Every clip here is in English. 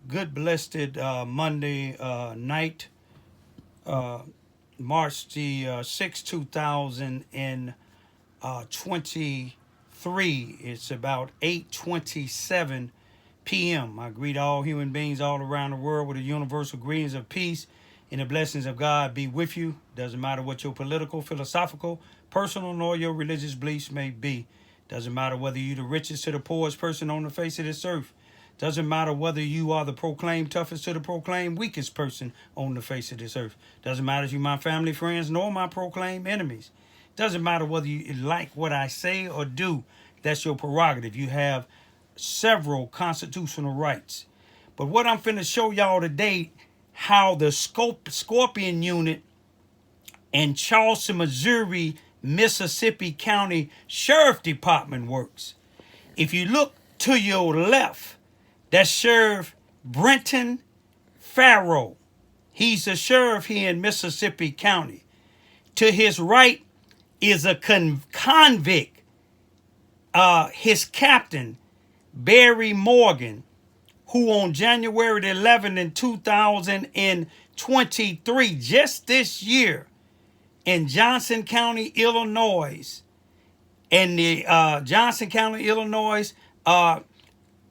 good blessed Monday night, March the 6th, 2023. It's about 8:27 p.m. I greet all human beings all around the world with the universal greetings of peace and the blessings of God be with you. Doesn't matter what your political, philosophical, personal, nor your religious beliefs may be. Doesn't matter whether you're the richest to the poorest person on the face of this earth. Doesn't matter whether you are the proclaimed toughest to the proclaimed weakest person on the face of this earth. Doesn't matter if you're my family, friends, nor my proclaimed enemies. Doesn't matter whether you like what I say or do. That's your prerogative. You have several constitutional rights. But what I'm finna show y'all today, how the Scorpion Unit in Charleston, Missouri, Mississippi County Sheriff Department works. If you look to your left, that's Sheriff Brenton Farrow. He's a sheriff here in Mississippi County. To his right is a convict, his captain, Barry Morgan, who on January 11th in 2023, just this year, in Johnson County, Illinois, in the Johnson County, Illinois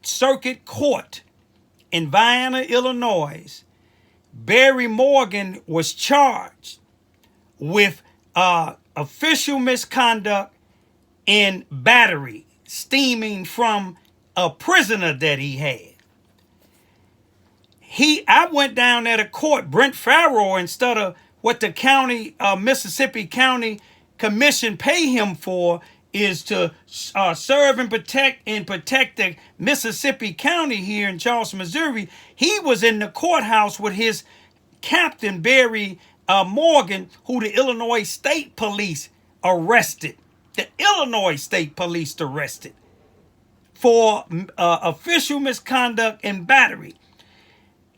Circuit Court in Vienna, Illinois, Barry Morgan was charged with official misconduct and battery stemming from a prisoner that he had. I went down there to court. Brent Farrow, instead of what the county, Mississippi County Commission pay him for, is to serve and protect the Mississippi County here in Charleston, Missouri. He was in the courthouse with his captain, Barry Morgan, who the Illinois State Police arrested. The Illinois State Police arrested for official misconduct and battery.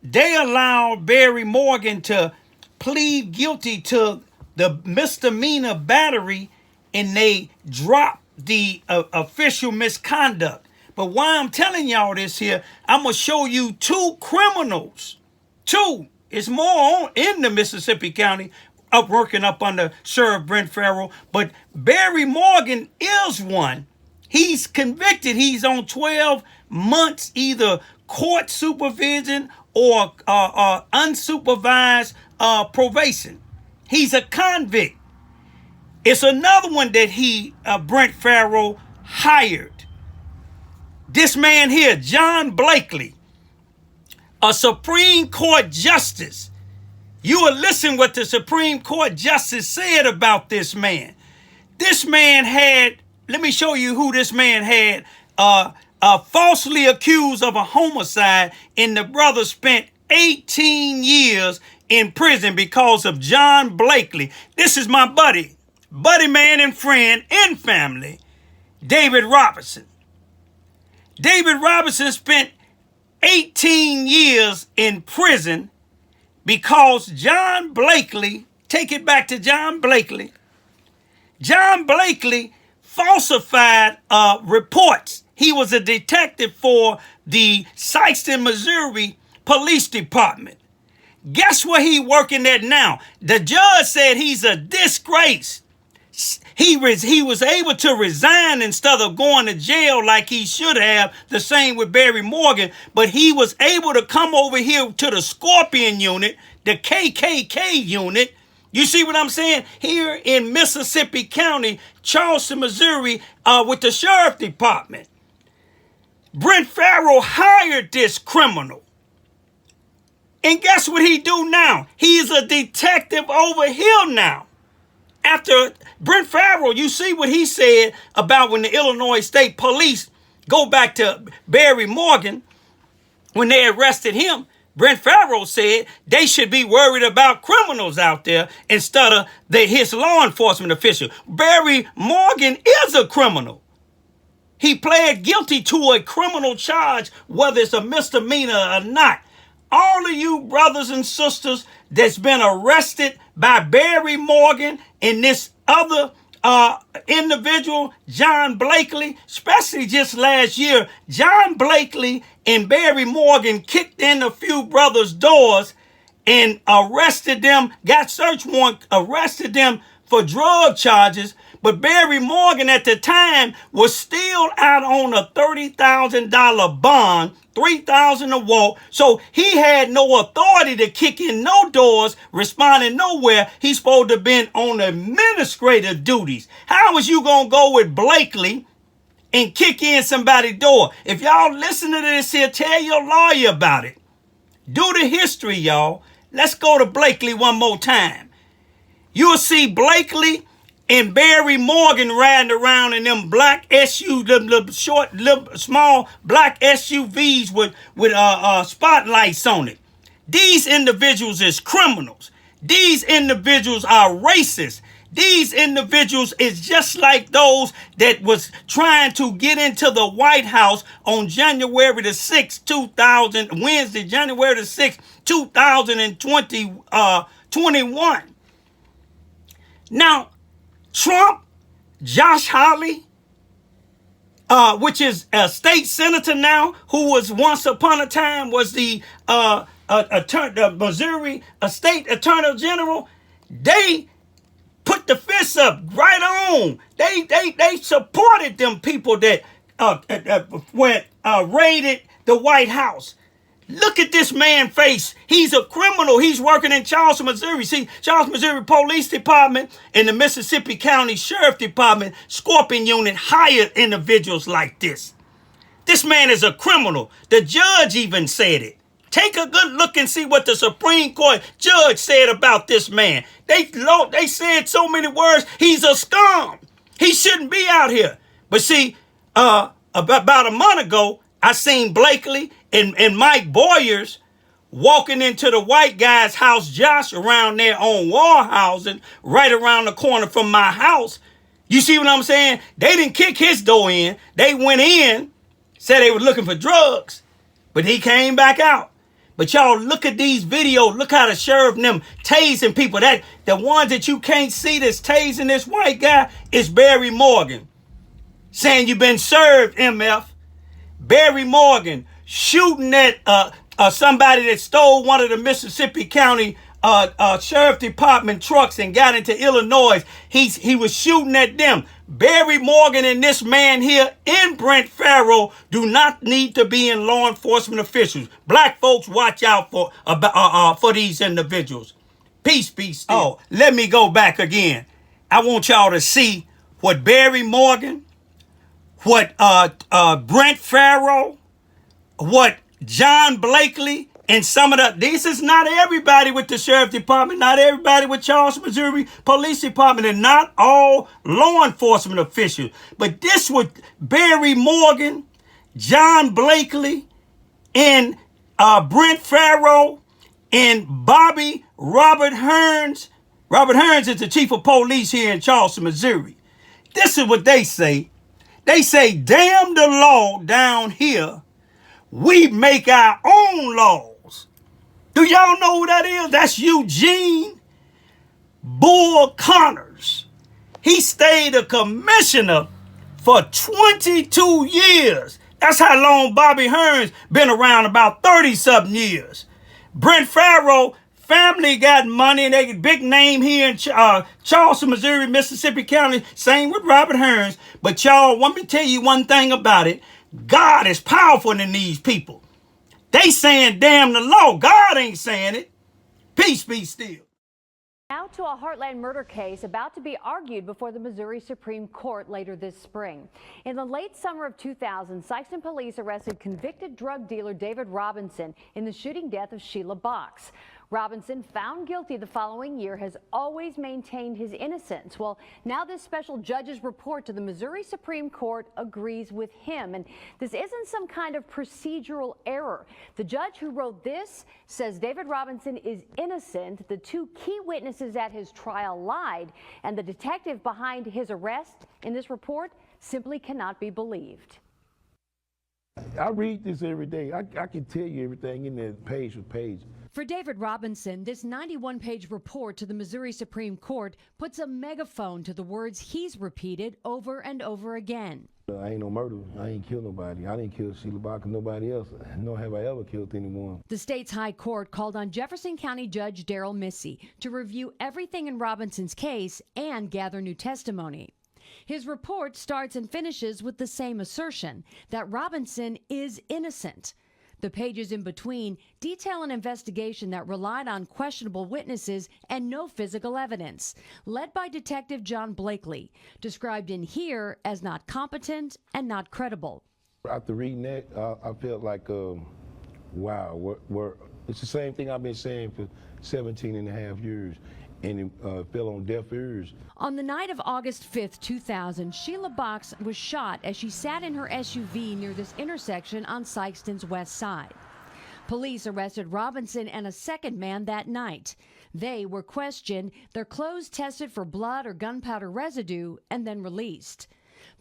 They allowed Barry Morgan to plead guilty to the misdemeanor battery, and they dropped the official misconduct. But why I'm telling y'all this here, I'm going to show you two criminals. Two. It's more in the Mississippi County working up under Sheriff Brent Farrow. But Barry Morgan is one. He's convicted. He's on 12 months either court supervision or unsupervised probation. He's a convict. It's another one that Brent Farrow hired. This man here, John Blakely, a Supreme Court justice. You will listen what the Supreme Court justice said about this man. This man had, let me show you who this man had, falsely accused of a homicide, and the brother spent 18 years in prison because of John Blakely. This is my buddy man and friend and family, David Robinson. David Robinson spent 18 years in prison because John Blakely, take it back to John Blakely. John Blakely falsified reports. He was a detective for the Sikeston, Missouri Police Department. Guess where he working at now? The judge said he's a disgrace. He was able to resign instead of going to jail like he should have, the same with Barry Morgan, but he was able to come over here to the Scorpion Unit, the KKK unit. You see what I'm saying? Here in Mississippi County, Charleston, Missouri, with the Sheriff Department. Brent Farrow hired this criminal. And guess what he do now? He's a detective over here now. After Brent Farrow, you see what he said about when the Illinois State Police, go back to Barry Morgan, when they arrested him, Brent Farrow said they should be worried about criminals out there instead of his law enforcement official. Barry Morgan is a criminal. He pled guilty to a criminal charge, whether it's a misdemeanor or not. All of you brothers and sisters that's been arrested by Barry Morgan and this other individual, John Blakely, especially just last year, John Blakely and Barry Morgan kicked in a few brothers' doors and arrested them, got search warrant, arrested them for drug charges. But Barry Morgan at the time was still out on a $30,000 bond, $3,000 a walk. So he had no authority to kick in no doors, responding nowhere. He's supposed to have been on administrative duties. How was you going to go with Blakely and kick in somebody's door? If y'all listen to this here, tell your lawyer about it. Do the history, y'all. Let's go to Blakely one more time. You'll see Blakely and Barry Morgan riding around in them black small black SUVs with spotlights on it. These individuals is criminals. These individuals are racist. These individuals is just like those that was trying to get into the White House on January the 6th, Wednesday, January the 6th, 2021. Now, Trump, Josh Hawley, which is a state senator now, who was once upon a time was the Missouri state attorney general, they put the fist up right on. They supported them people that raided the White House. Look at this man's face. He's a criminal. He's working in Charleston, Missouri. See, Charleston, Missouri Police Department and the Mississippi County Sheriff Department, Scorpion Unit, hired individuals like this. This man is a criminal. The judge even said it. Take a good look and see what the Supreme Court judge said about this man. They said so many words. He's a scum. He shouldn't be out here. But see, about a month ago, I seen Blakely and Mike Boyers walking into the white guy's house, Josh, around there on Warhausen, right around the corner from my house. You see what I'm saying? They didn't kick his door in. They went in, said they were looking for drugs, but he came back out. But y'all look at these videos. Look how the sheriff and them tasing people. That the ones that you can't see that's tasing this white guy is Barry Morgan. Saying you've been served, MF. Barry Morgan shooting at somebody that stole one of the Mississippi County Sheriff Department trucks and got into Illinois. He was shooting at them. Barry Morgan and this man here in Brent Farrow do not need to be in law enforcement officials. Black folks, watch out for these individuals. Peace be still. Oh, let me go back again. I want y'all to see what Barry Morgan, what Brent Farrow, what John Blakely, and some of this is not everybody with the Sheriff Department, not everybody with Charleston, Missouri Police Department, and not all law enforcement officials. But this was Barry Morgan, John Blakely, and Brent Farrow, and Bobby Robert Hearns. Robert Hearns is the chief of police here in Charleston, Missouri. This is what they say. They say, damn the law down here. We make our own laws. Do y'all know who that is? That's Eugene Bull Connors. He stayed a commissioner for 22 years. That's how long Bobby Hearns been around, about 30-something years. Brent Farrow family got money and they big name here in Charleston, Missouri, Mississippi County. Same with Robert Hearns. But y'all, let me tell you one thing about it. God is powerful than these people. They saying damn the law. God ain't saying it. Peace be still. Now to a Heartland murder case about to be argued before the Missouri Supreme Court later this spring. In the late summer of 2000, Sikeston police arrested convicted drug dealer David Robinson in the shooting death of Sheila Box. Robinson, found guilty the following year, has always maintained his innocence. Well, now this special judge's report to the Missouri Supreme Court agrees with him. And this isn't some kind of procedural error. The judge who wrote this says David Robinson is innocent. The two key witnesses at his trial lied, and the detective behind his arrest in this report simply cannot be believed. I read this every day. I can tell you everything in there page for page. For David Robinson, this 91-page report to the Missouri Supreme Court puts a megaphone to the words he's repeated over and over again. I ain't no murderer. I ain't killed nobody. I didn't kill Sheila Bach or nobody else, nor have I ever killed anyone. The state's high court called on Jefferson County Judge Darrell Missy to review everything in Robinson's case and gather new testimony. His report starts and finishes with the same assertion that Robinson is innocent. The pages in between detail an investigation that relied on questionable witnesses and no physical evidence, led by Detective John Blakely, described in here as not competent and not credible. After reading that, I felt like, wow, it's the same thing I've been saying for 17 and a half years, and it fell on deaf ears. On the night of August 5th, 2000, Sheila Bach was shot as she sat in her SUV near this intersection on Sykeston's west side. Police arrested Robinson and a second man that night. They were questioned, their clothes tested for blood or gunpowder residue, and then released.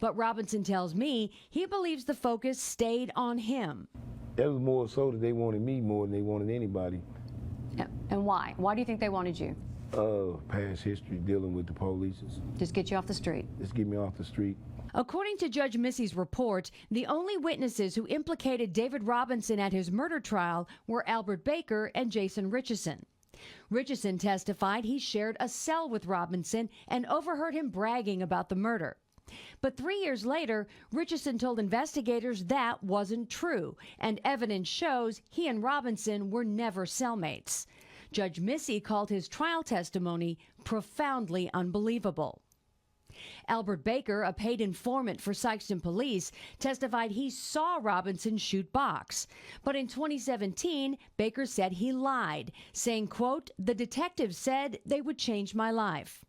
But Robinson tells me he believes the focus stayed on him. That was more so that they wanted me more than they wanted anybody. And why? Why do you think they wanted you? Past history dealing with the police. Just get you off the street. Just get me off the street. According to Judge Missy's report, the only witnesses who implicated David Robinson at his murder trial were Albert Baker and Jason Richardson. Richardson testified he shared a cell with Robinson and overheard him bragging about the murder. But 3 years later, Richardson told investigators that wasn't true, and evidence shows he and Robinson were never cellmates. Judge Missy called his trial testimony profoundly unbelievable. Albert Baker, a paid informant for Sykeston police, testified he saw Robinson shoot Bach. But in 2017, Baker said he lied, saying, quote, "The detective said they would change my life."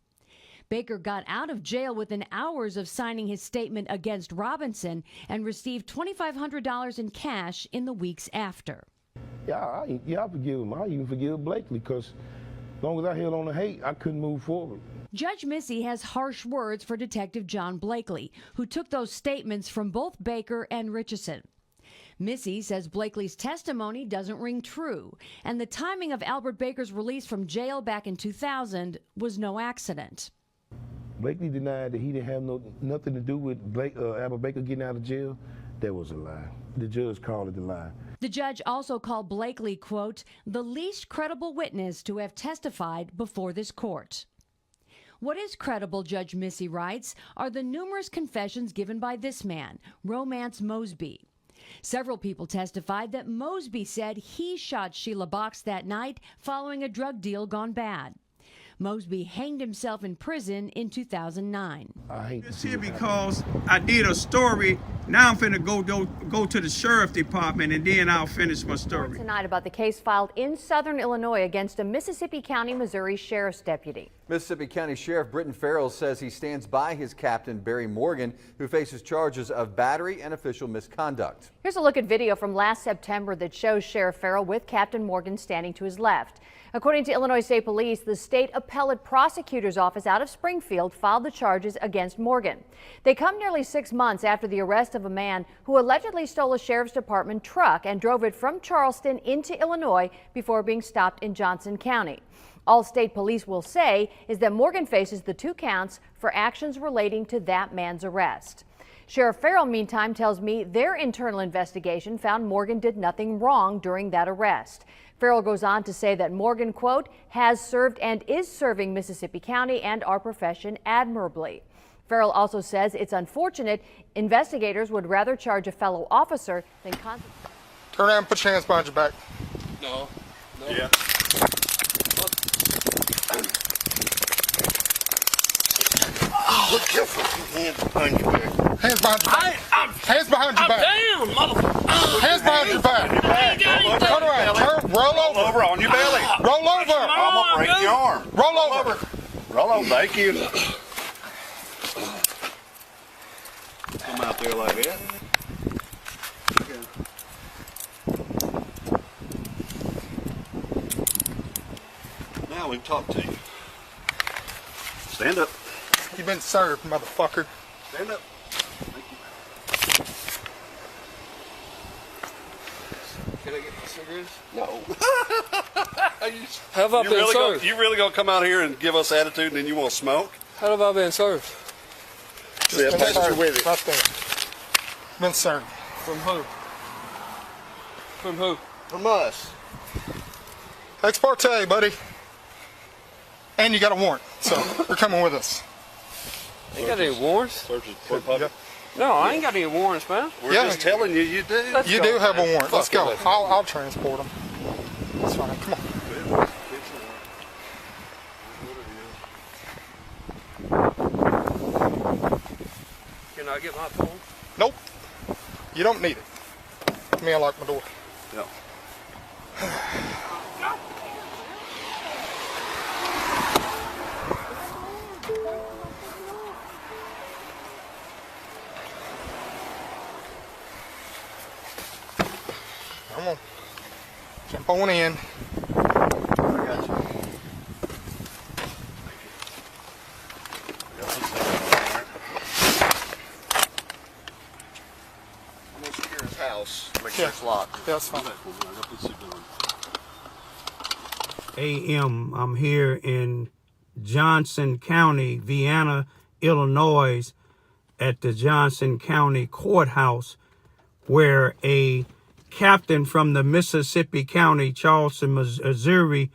Baker got out of jail within hours of signing his statement against Robinson and received $2,500 in cash in the weeks after. Yeah, I forgive him. I even forgive Blakely, because as long as I held on to hate, I couldn't move forward. Judge Missy has harsh words for Detective John Blakely, who took those statements from both Baker and Richardson. Missy says Blakely's testimony doesn't ring true, and the timing of Albert Baker's release from jail back in 2000 was no accident. Blakely denied that he didn't have nothing to do with Albert Baker getting out of jail. That was a lie. The judge called it a lie. The judge also called Blakely, quote, "the least credible witness to have testified before this court." What is credible, Judge Missy writes, are the numerous confessions given by this man, Romance Mosby. Several people testified that Mosby said he shot Sheila Bach that night following a drug deal gone bad. Mosby hanged himself in prison in 2009. I hate It's here because I did a story. Now I'm finna go to the sheriff department, and then I'll finish my story. Tonight about the case filed in Southern Illinois against a Mississippi County, Missouri sheriff's deputy. Mississippi County Sheriff Britton Farrell says he stands by his captain, Barry Morgan, who faces charges of battery and official misconduct. Here's a look at video from last September that shows Sheriff Farrell with Captain Morgan standing to his left. According to Illinois State Police, the state appellate prosecutor's office out of Springfield filed the charges against Morgan. They come nearly 6 months after the arrest of a man who allegedly stole a sheriff's department truck and drove it from Charleston into Illinois before being stopped in Johnson County. All state police will say is that Morgan faces the 2 counts for actions relating to that man's arrest. Sheriff Farrell, meantime, tells me their internal investigation found Morgan did nothing wrong during that arrest. Farrell goes on to say that Morgan, quote, has served and is serving Mississippi County and our profession admirably. Farrell also says it's unfortunate investigators would rather charge a fellow officer than Turn around and put your hands behind your back. No. Yeah. Oh, careful. Hands behind your back. Hands behind your back. Hands behind your back. I'm down, motherfucker. Hands behind your back. Turn around. Roll over. On your belly. Roll over. I'm gonna break your arm. Roll over. Roll over. Thank you. Come out there like that. Okay. Now we can talk to you. Stand up. You've been served, motherfucker. Stand up. Thank you. Can I get my cigarette? Chris? No. Have I been served? You really gonna come out here and give us attitude and then you want to smoke? How have I been served? See that passenger with it. Right there. Been served. From who? From who? From us. Ex parte, buddy. And you got a warrant, so you're coming with us. Ain't got any warrants? Searches for public. No, I ain't got any warrants, man. We're just telling you, you do. You do have a warrant. Let's go. Fuck it. I'll transport them. That's fine. Come on. Can I get my phone? Nope. You don't need it. Let me unlock my door. No. Come on. Jump on in. I got you. I'm gonna secure his house. Make sure it's locked. Yeah, that's fine. AM. I'm here in Johnson County, Vienna, Illinois, at the Johnson County Courthouse, where a captain from the Mississippi County, Charleston, Missouri,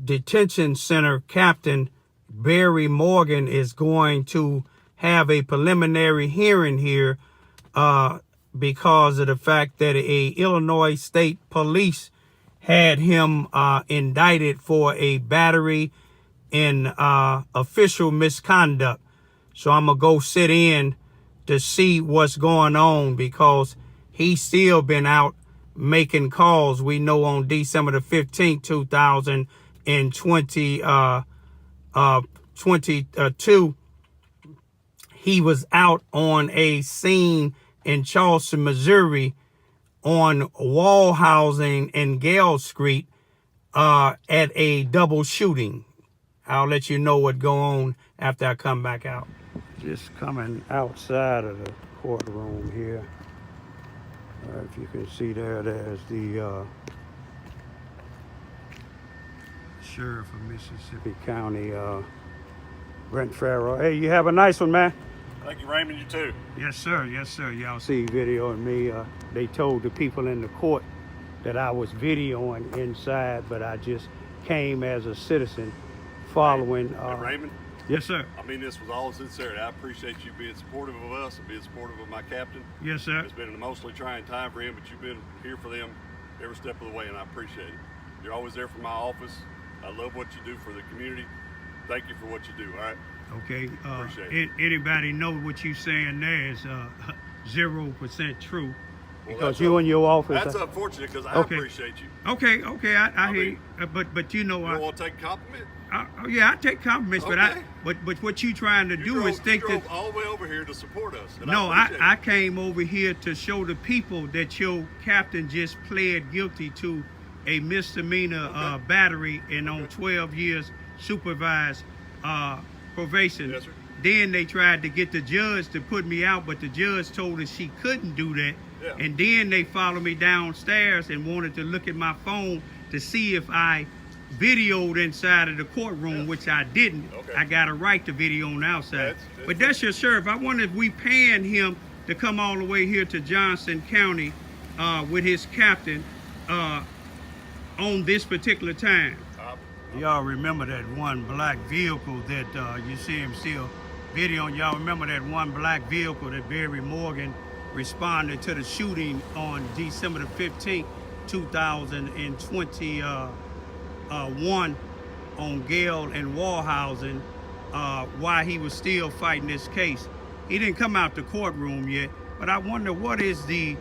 detention center, Captain Barry Morgan, is going to have a preliminary hearing here because of the fact that a Illinois State Police had him indicted for a battery in official misconduct. So I'm gonna go sit in to see what's going on, because he's still been out making calls. We know on December the 15th, 2022, he was out on a scene in Charleston, Missouri, on wall housing in Gale Street at a double shooting. I'll let you know what go on after I come back out. Just coming outside of the courtroom here. If you can see there's the sheriff of Mississippi County, Brent Farrell. Hey, you have a nice one, man. Thank you, Raymond. You too. Yes, sir. Yes, sir. Y'all see video of me. They told the people in the court that I was videoing inside, but I just came as a citizen following. Hey, Raymond. Yes, sir. I mean this with all sincerity. I appreciate you being supportive of us and being supportive of my captain. Yes, sir. It's been an emotionally trying time for him, but you've been here for them every step of the way, and I appreciate it. You're always there for my office. I love what you do for the community. Thank you for what you do, all right? Okay. Appreciate it. Anybody know what you saying there is 0% true. Well, Because you and your office. That's unfortunate, because I Okay. appreciate you. Okay, I hear mean, you. But you know, You don't want to take a compliment? yeah, I take compliments, Okay. but what you trying to do is think you that. drove all the way over here to support us. And No, I appreciate I it. came over here to show the people that your captain just pled guilty to a misdemeanor battery and on 12 years supervised probation. Yes, sir. Then they tried to get the judge to put me out, but the judge told us she couldn't do that. Yeah. And then they followed me downstairs and wanted to look at my phone to see if I videoed inside of the courtroom, which I didn't. Okay. I got a right to video on the outside. That's But that's your sheriff. I wonder if we paying him to come all the way here to Johnson County with his captain on this particular time. Y'all remember that one black vehicle that you see him still videoing? Y'all remember that one black vehicle that Barry Morgan responded to the shooting on December the 15th, 2021 on Gale and Wallhousing while he was still fighting this case. He didn't come out the courtroom yet, but I wonder what is the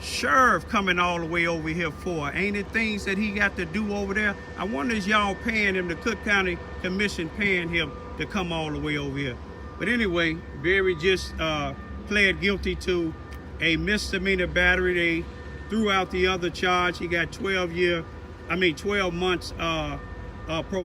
sheriff coming all the way over here for? Ain't it things that he got to do over there? I wonder is y'all paying him, the Cook County Commission paying him to come all the way over here? But anyway, Barry just pled guilty to a misdemeanor battery. They threw out the other charge. He got 12 months